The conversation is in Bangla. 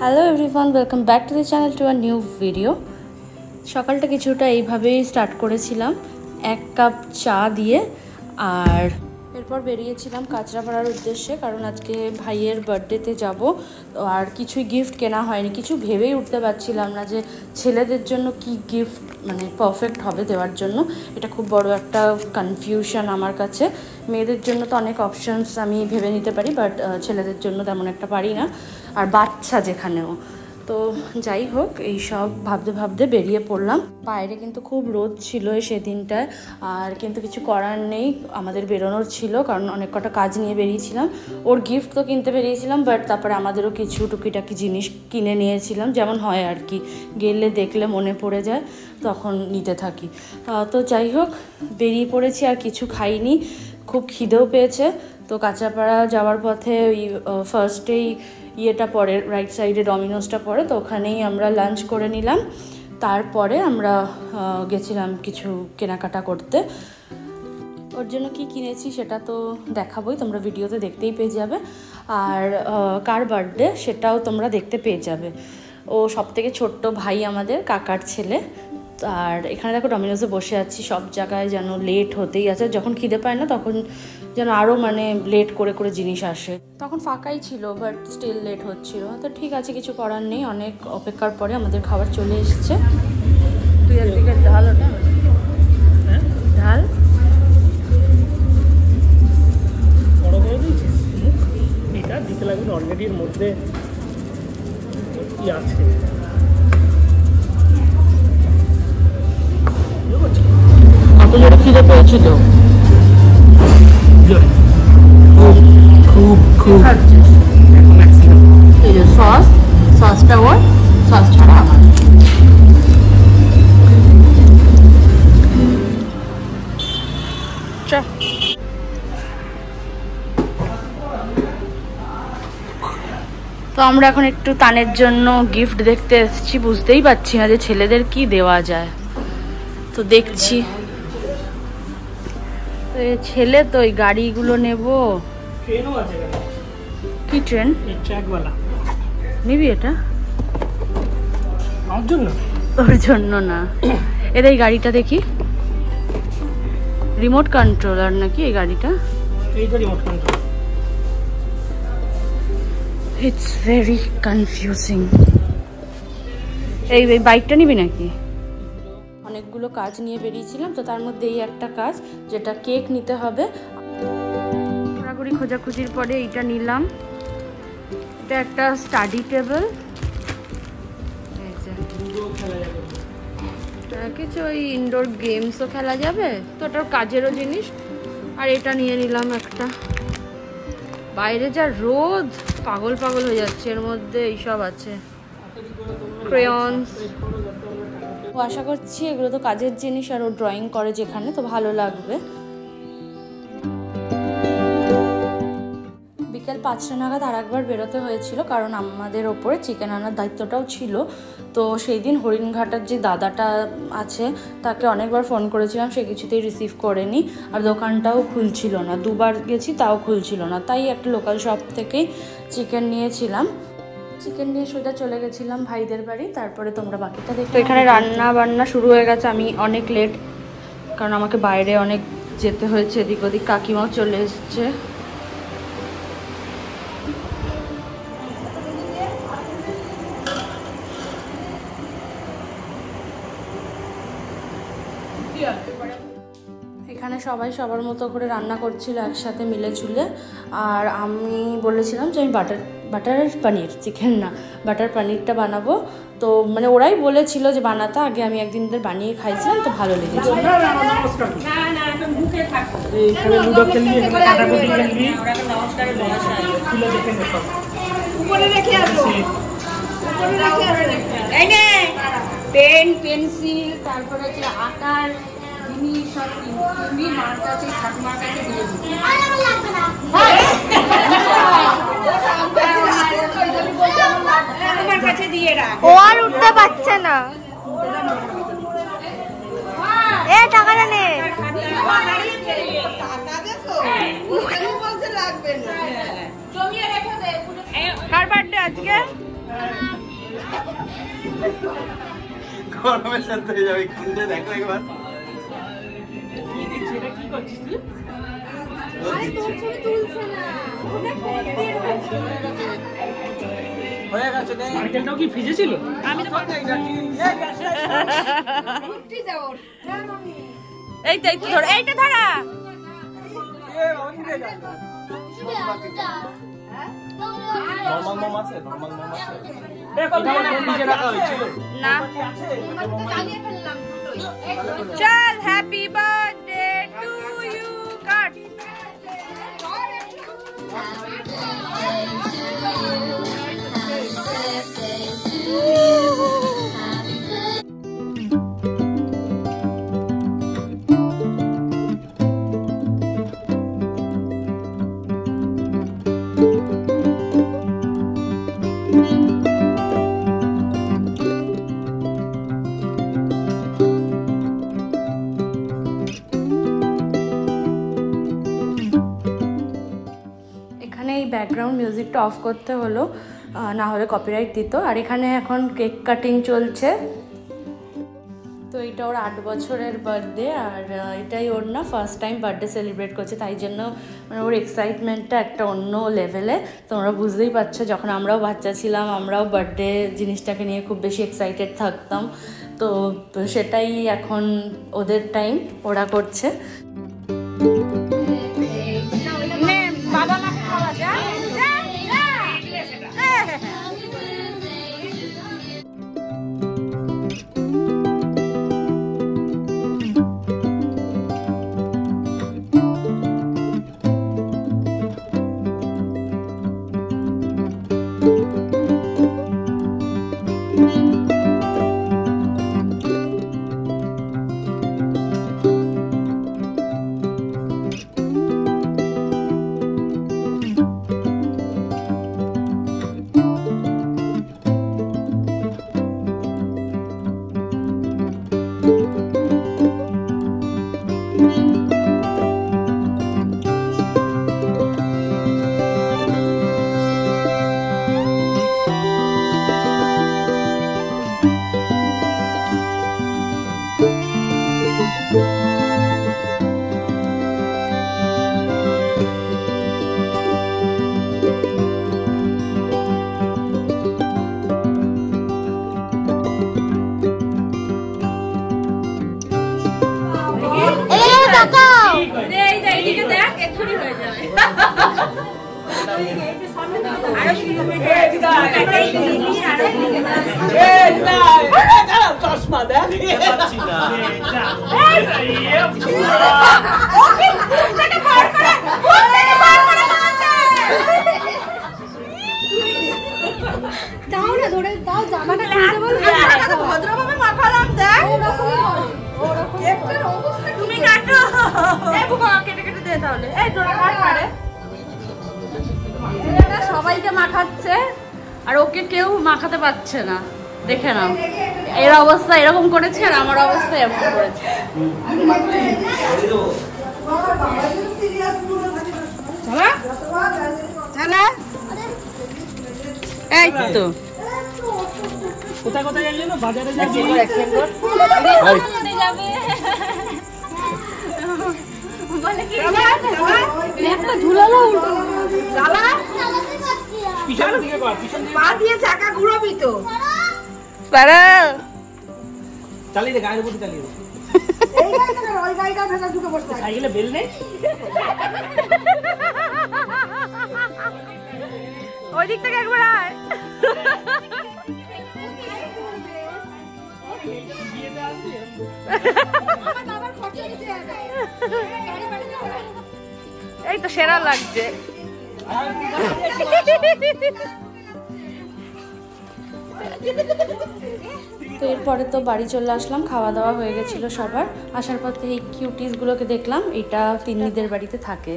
Hello everyone, welcome back to the channel to a new video. সকালটা কিছুটা এইভাবেই স্টার্ট করেছিলাম, 1 কাপ চা দিয়ে। আর এরপর বেরিয়েছিলাম কাঁচরাপাড়ার উদ্দেশ্যে, কারণ আজকে ভাইয়ের বার্থডেতে যাব। আর কিছুই গিফট কেনা হয়নি, কিছু ভেবেই উঠতে পারছিলাম না যে ছেলেদের জন্য কি গিফট মানে পারফেক্ট হবে দেওয়ার জন্য। এটা খুব বড় একটা কনফিউশন আমার কাছে। মেয়েদের জন্য তো অনেক অপশানস আমি ভেবে নিতে পারি, বাট ছেলেদের জন্য তেমন একটা পারি না, আর বাচ্চা যেখানেও। তো যাই হোক, এই সব ভাবতে ভাবতে বেরিয়ে পড়লাম। বাইরে কিন্তু খুব রোদ ছিল সেদিনটায়, আর কিন্তু কিছু করার নেই, আমাদের বেরোনোর ছিল, কারণ অনেক কটা কাজ নিয়ে বেরিয়েছিলাম। ওর গিফট তো কিনতে বেরিয়েছিলাম, বাট তারপরে আমাদেরও কিছু টুকিটাকি জিনিস কিনে নিয়েছিলাম, যেমন হয় আর কি, গেলে দেখলে মনে পড়ে যায় তখন নিতে থাকি। তো যাই হোক, বেরিয়ে পড়েছি, আর কিছু খাইনি, খুব খিদেও পেয়েছে। তো কাঁচরাপাড়া যাওয়ার পথে ওই ফার্স্টেই ইয়েটা পড়ে, রাইট সাইডে ডমিনোসটা পড়ে, তো ওখানেই আমরা লাঞ্চ করে নিলাম। তারপরে আমরা গেছিলাম কিছু কেনাকাটা করতে। ওর জন্য কি কিনেছি সেটা তো দেখাবোই, তোমরা ভিডিওতে দেখতেই পেয়ে যাবে। আর কার বার্থডে সেটাও তোমরা দেখতে পেয়ে যাবে। ও সবথেকে ছোট্ট ভাই আমাদের, কাকার ছেলে। আর এখানে দেখো ডমিনোসে বসে আছি, সব জায়গায় যেন লেট হতেই আছে। যখন খিদে পায় না তখন যেন আরও মানে লেট করে করে জিনিস আসে। তখন ফাঁকাই ছিল, বাট স্টিল লেট হচ্ছিল। তো ঠিক আছে, কিছু করার নেই, অনেক অপেক্ষার পরে আমাদের খাবার চলে এসেছে। তুই একদিকে ঢাল, ওটা ঢাল এটা দিতে লাগবে, অলরেডি এর মধ্যে কি আছে। এত জোরে খিদে পেয়েছিল, খুব খুব এই যে সসটা ওর, সস ছাড়া আমার। তো আমরা এখন একটু তানের জন্য গিফট দেখতে এসেছি, বুঝতেই পারছি না যে ছেলেদের কি দেওয়া যায়। তো দেখছি, ছেলে তো ওই গাড়িগুলো নেব। ট্রেনও আছে। কি ট্রেন? ট্র্যাকওয়ালা নিবি এটা? আমার জন্য? তোর জন্য না, এর এই গাড়িটা দেখি, রিমোট কন্ট্রোলার নাকি এই গাড়িটা? এই তো remote control. It's very confusing. এই বাইকটা নিবি নাকি? অনেকগুলো কাজ নিয়ে বেরিয়েছিলাম, তো তার মধ্যে এই একটা কাজ, যেটা কেক নিতে হবে। ঘোরাঘুরি খোঁজাখুঁজির পরে এইটা নিলাম। এটা একটা স্টাডি টেবিল, কিছু ওই ইনডোর গেমসও খেলা যাবে, তো ওটার কাজেরও জিনিস। আর এটা নিয়ে নিলাম একটা। বাইরে যা রোদ, পাগল পাগল হয়ে যাচ্ছে, এর মধ্যে এইসব আছে, ক্রেয়নস। ও আশা করছি এগুলো তো কাজের জিনিস, আর ও ড্রয়িং করে যেখানে, তো ভালো লাগবে। বিকেল 5টা নাগাদ আর একবার বেরোতে হয়েছিল, কারণ আমাদের ওপরে চিকেন আনার দায়িত্বটাও ছিল। তো সেই দিন হরিণঘাটার যে দাদাটা আছে তাকে অনেকবার ফোন করেছিলাম, সে কিছুতেই রিসিভ করেনি। আর দোকানটাও খুলছিল না, 2বার গেছি তাও খুলছিল না। তাই একটা লোকাল শপ থেকেই চিকেন নিয়েছিলাম। চিকেন নিয়ে সোজা চলে গেছিলাম ভাইদের বাড়ি। তারপরে তোমরা বাকিটা দেখো। তো এখানে রান্না বান্না শুরু হয়ে গেছে, আমি অনেক লেট, কারণ আমাকে বাইরে অনেক যেতে হয়েছে, এদিক ওদিক। কাকিমাও চলে এসছে। এখানে সবাই সবার মতো করে রান্না করছিল একসাথে মিলে ঝুলে। আর আমি বলেছিলাম যে আমি বাটার পনির, চিকেন না, বাটার পনিরটা বানাবো। তো মানে ওরাই বলেছিল যে বানাতে, আগে আমি একদিন ওদের বানিয়ে খাইছিলাম, তো ভালো লেগেছিল। পেন, পেন্সিল, তারপরে হচ্ছে আকার জিনিস সব তুমি মার কাছে, ঠাকুমার কাছে দিয়ে দিবি। ও আর উঠতে পারছে না। এ টাকাটা নে। কার বার্থডে আজকে? গরমে শান্ত হয়ে যাবে খুলে দেখো একবার কি দেখছিস এটা কি করছিস তুই হয়ে গেছে রে সাইকেলটাও কি ভিজে ছিল আমি তো এই তো ধর এইটা ধরা নরমাল মম আছে নরমাল মম আছে দেখো এটা ভিজে রাখা হয়েছিল না চল happy birthday to you cut background মিউজিকটা অফ করতে হলো, না হলে কপিরাইট দিত। আর এখানে এখন কেক কাটিং চলছে। তো এটা ওর 8 বছরের বার্থডে, আর এটাই ওর না ফার্স্ট টাইম বার্থডে সেলিব্রেট করছে, তাই জন্য মানে ওর এক্সাইটমেন্টটা একটা অন্য লেভেলে। তোমরা বুঝতেই পারছো, যখন আমরাও বাচ্চা ছিলাম আমরাও বার্থডে জিনিসটাকে নিয়ে খুব বেশি এক্সাইটেড থাকতাম। তো সেটাই এখন ওদের টাইম, ওরা করছে। বাবা মাকে খাওয়া যায়। ভদ্রভাবে মাখালাম, দেখ তুমি কাটো, কেটে কেটে দে তাহলে। এই তোরা কাটে সবাইকে মাখাচ্ছে, আর ওকে কেউ মাখাতে পারছে না। দেখে নাও, এর অবস্থা এরকম করেছে, আর আমার অবস্থা এরকম করেছে। এই তো কোথায় কোথায় যাবি না বাজারে যাবি বলে কি একটা ঝুলালো বাবা পিছন দিকে কর, পিছন দিকে পা দিয়ে চাকা ঘুরাবি তো। সারা চালিয়ে দে, গায়ের উপর চালিয়ে দে। এই গাড়িটা না, ওই গাড়িটা ভেতর ঢুকে বসে থাকে। সাইকেলে বেল নেই, ওই দিক থেকে একবার আয়। এই তো সেরা লাগছে। তো এরপরে তো বাড়ি চলে আসলাম, খাওয়া দাওয়া হয়ে গেছিলো সবার। আসার পথে এই কিউটিসগুলোকে দেখলাম, এটা তিন্নিদের বাড়িতে থাকে।